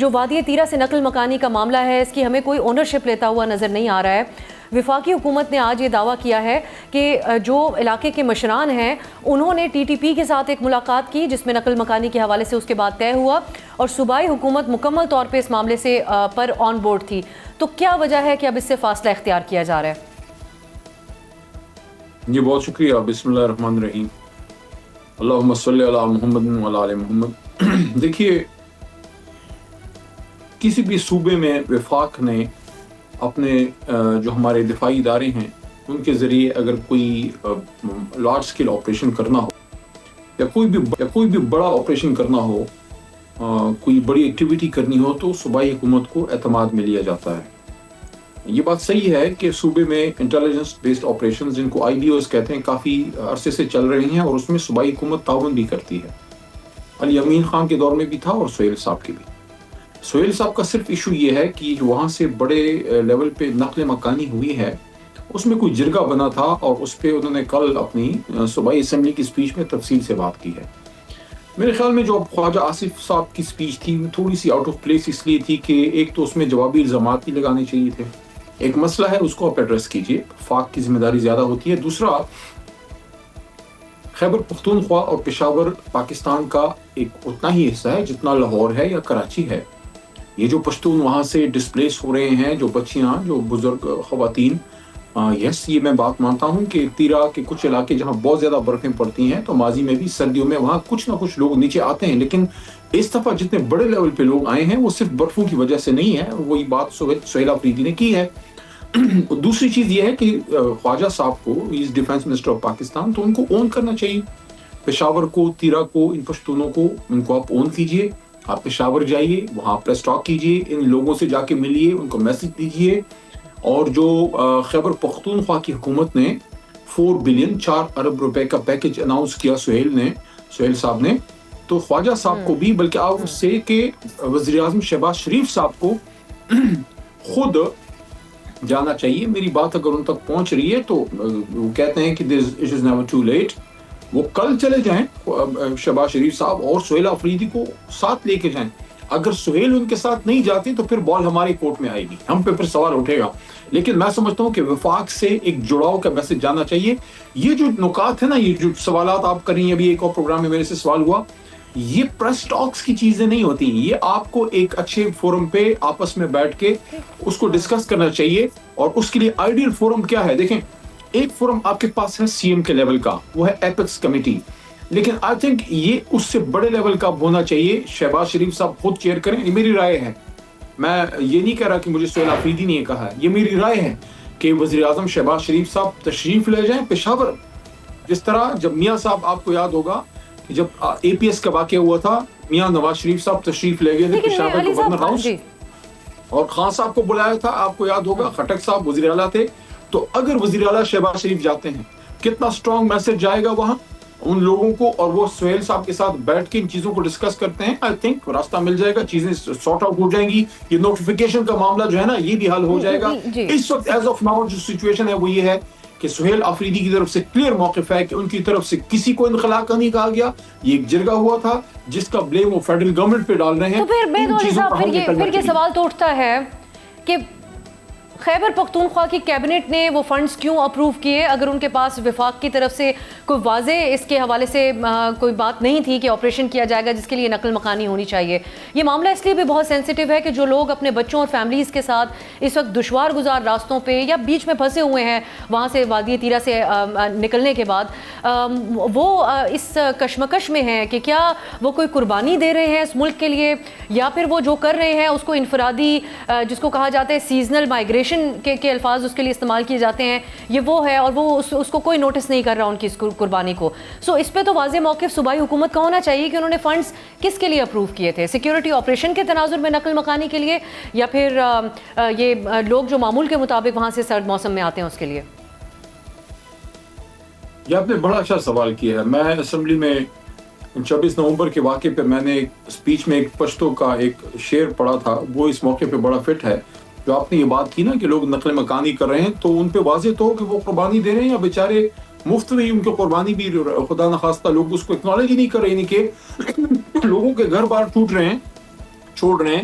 جو وادی تیرہ سے نقل مکانی کا معاملہ ہے اس کی ہمیں کوئی اونرشپ لیتا ہوا نظر نہیں آ رہا ہے۔ وفاقی حکومت نے آج یہ دعویٰ کیا ہے کہ جو علاقے کے مشران ہیں انہوں نے ٹی ٹی پی کے ساتھ ایک ملاقات کی جس میں نقل مکانی کے حوالے سے اس کے بعد طے ہوا اور صوبائی حکومت مکمل طور پہ اس معاملے سے پر آن بورڈ تھی۔ تو کیا وجہ ہے کہ اب اس سے فاصلہ اختیار کیا جا رہا ہے؟ جی بہت شکریہ۔ بسم اللہ الرحمن الرحیم۔ اللہم صلی علی محمد وعلی آل محمد۔ دیکھیے، کسی بھی صوبے میں وفاق نے اپنے جو ہمارے دفاعی ادارے ہیں ان کے ذریعے اگر کوئی لارج سکیل آپریشن کرنا ہو یا کوئی بھی بڑا آپریشن کرنا ہو، کوئی بڑی ایکٹیویٹی کرنی ہو تو صوبائی حکومت کو اعتماد میں لیا جاتا ہے۔ یہ بات صحیح ہے کہ صوبے میں انٹیلیجنس بیسڈ آپریشن جن کو آئی بی اوز کہتے ہیں کافی عرصے سے چل رہے ہیں اور اس میں صوبائی حکومت تعاون بھی کرتی ہے۔ علی امین خان کے دور میں بھی تھا اور سہیل صاحب کے بھی۔ سہیل صاحب کا صرف ایشو یہ ہے کہ جو وہاں سے بڑے لیول پہ نقل مکانی ہوئی ہے اس میں کوئی جرگہ بنا تھا اور اس پہ انہوں نے کل اپنی صوبائی اسمبلی کی سپیچ میں تفصیل سے بات کی ہے۔ میرے خیال میں جو خواجہ آصف صاحب کی سپیچ تھی تھوڑی سی آؤٹ آف پلیس اس لیے تھی کہ ایک تو اس میں جوابی الزامات نہیں لگانے چاہیے تھے، ایک مسئلہ ہے اس کو آپ ایڈریس کیجئے، وفاق کی ذمہ داری زیادہ ہوتی ہے۔ دوسرا، خیبر پختونخوا اور پشاور پاکستان کا ایک اتنا ہی حصہ ہے جتنا لاہور ہے یا کراچی ہے۔ یہ جو پشتون وہاں سے ڈسپلیس ہو رہے ہیں، جو بچیاں، جو بزرگ خواتین، یس یہ میں بات مانتا ہوں کہ تیرہ کے کچھ علاقے جہاں بہت زیادہ برفیں پڑتی ہیں تو ماضی میں بھی سردیوں میں وہاں کچھ نہ کچھ لوگ نیچے آتے ہیں، لیکن اس دفعہ جتنے بڑے لیول پہ لوگ آئے ہیں وہ صرف برفوں کی وجہ سے نہیں ہے۔ وہی بات سہیل آفریدی نے کی ہے۔ دوسری چیز یہ ہے کہ خواجہ صاحب کو، is defence minister of Pakistan, تو ان کو اون کرنا چاہیے۔ پشاور کو، تیرہ کو، ان پشتونوں کو، ان کو آپ اون کیجئے۔ آپ پشاور جائیے، وہاں پریس ٹاک کیجئے، ان لوگوں سے جا کے ملیے، ان کو میسج دیجئے۔ اور جو خیبر پختونخوا کی حکومت نے 4 بلین 4 ارب روپے کا پیکج اناؤنس کیا سہیل صاحب نے، تو خواجہ صاحب کو بھی، بلکہ آپ اس سے کہ وزیر اعظم شہباز شریف صاحب کو خود جانا چاہیے۔ میری بات اگر ان تک پہنچ رہی ہے تو وہ کہتے ہیں کہ it is never too late، وہ کل چلے جائیں، شہباز شریف صاحب اور سہیل آفریدی کو ساتھ لے کے جائیں۔ اگر سہیل ان کے ساتھ نہیں جاتے تو پھر بال ہمارے کورٹ میں آئے گی، ہم پہ پھر سوال اٹھے گا۔ لیکن میں سمجھتا ہوں کہ وفاق سے ایک جڑاؤ کا میسج جانا چاہیے۔ یہ جو نکات ہے نا، یہ جو سوالات آپ کر رہی ہیں، ابھی ایک اور پروگرام میں میرے سے سوال ہوا، یہ پریس ٹاکس کی چیزیں نہیں ہوتی، یہ آپ کو ایک اچھے فورم پہ آپس میں بیٹھ کے اس کو ڈسکس کرنا چاہیے۔ اور اس کے لیے آئیڈیل فورم کیا ہے؟ دیکھیں، ایک فورم آپ کے پاس ہے سی ایم کے لیول کا، وہ ہے ایپکس کمیٹی، لیکن آئی تھنک یہ اس سے بڑے لیول کا ہونا چاہیے۔ شہباز شریف صاحب خود چیئر کریں، یہ میری رائے ہے۔ میں یہ نہیں کہہ رہا کہ مجھے سہیل آفریدی نے یہ کہا ہے، یہ میری رائے ہے کہ وزیر اعظم شہباز شریف صاحب تشریف لے جائیں پشاور۔ جس طرح جب میاں صاحب، آپ کو یاد ہوگا کہ جب اے پی ایس کا واقعہ ہوا تھا، میاں نواز شریف صاحب تشریف لے گئے تھے پشاور گورنر ہاؤس، اور خان صاحب کو بلایا تھا، آپ کو یاد ہوگا، خٹک صاحب وزیر اعلیٰ تھے۔ تو اگر وزیر اعلیٰ شہباز شریف جاتے ہیں، کتنا اسٹرانگ میسج جائے گا وہاں ان لوگوں کو، اور وہ سہیل صاحب کے ساتھ بیٹھ کے ان چیزوں کو ڈسکس کرتے ہیں، آئی تھنک راستہ مل جائے گا، چیزیں سارٹ آؤٹ ہو جائیں گی۔ یہ نوٹیفیکیشن کا معاملہ جو ہے نا، یہ بھی حل ہو جائے گا۔ اس وقت ایز آف ناؤ جو سچویشن ہے وہ یہ ہے کہ سہیل آفریدی کی طرف سے کلیئر موقف ہے کہ ان کی طرف سے کسی کو انخلا کا نہیں کہا گیا، یہ ایک جرگہ ہوا تھا جس کا بلیم وہ فیڈرل گورنمنٹ پہ ڈال رہے ہیں۔ تو پھر یہ سوال تو اٹھتا ہے کہ خیبر پختونخوا کی کیبنٹ نے وہ فنڈز کیوں اپروو کیے اگر ان کے پاس وفاق کی طرف سے کوئی واضح اس کے حوالے سے کوئی بات نہیں تھی کہ آپریشن کیا جائے گا جس کے لیے نقل مکانی ہونی چاہیے۔ یہ معاملہ اس لیے بھی بہت سینسٹیو ہے کہ جو لوگ اپنے بچوں اور فیملیز کے ساتھ اس وقت دشوار گزار راستوں پہ یا بیچ میں پھنسے ہوئے ہیں وہاں سے وادی تیرہ سے نکلنے کے بعد، وہ اس کشمکش میں ہیں کہ کیا وہ کوئی قربانی دے رہے ہیں اس ملک کے لیے، یا پھر وہ جو کر رہے ہیں اس کو انفرادی، جس کو کہا جاتا ہے سیزنل مائگریشن کے الفاظ اس کے لیے استعمال کیے جاتے ہیں، یہ وہ ہے، اور وہ اس کو کوئی نوٹس نہیں کر رہا ان کی اس قربانی کو۔ سو اس پہ تو واضح موقف صوبائی حکومت کا ہونا چاہیے کہ انہوں نے فنڈز کس کے لیے اپروو کیے تھے، سیکیورٹی آپریشن کے تناظر میں نقل مکانی کے لیے، یا پھر یہ لوگ جو معمول کے مطابق وہاں سے سرد موسم میں آتے ہیں اس کے لیے؟ یہ آپ نے بڑا اچھا سوال کیا ہے۔ میں اسمبلی میں 26 نومبر کے واقعے پہ میں نے اسپیچ میں ایک پشتو کا ایک شعر پڑھا تھا، وہ اس موقع پہ بڑا فٹ ہے۔ جو آپ نے یہ بات کی نا کہ لوگ نقل مکانی کر رہے ہیں، تو ان پہ واضح تو ہو کہ وہ قربانی دے رہے ہیں یا بیچارے مفت میں ان کی قربانی بھی خدا نخواستہ لوگ اس کو اکنالج ہی نہیں کر رہے، یعنی کہ لوگوں کے گھر بار ٹوٹ رہے ہیں، چھوڑ رہے ہیں،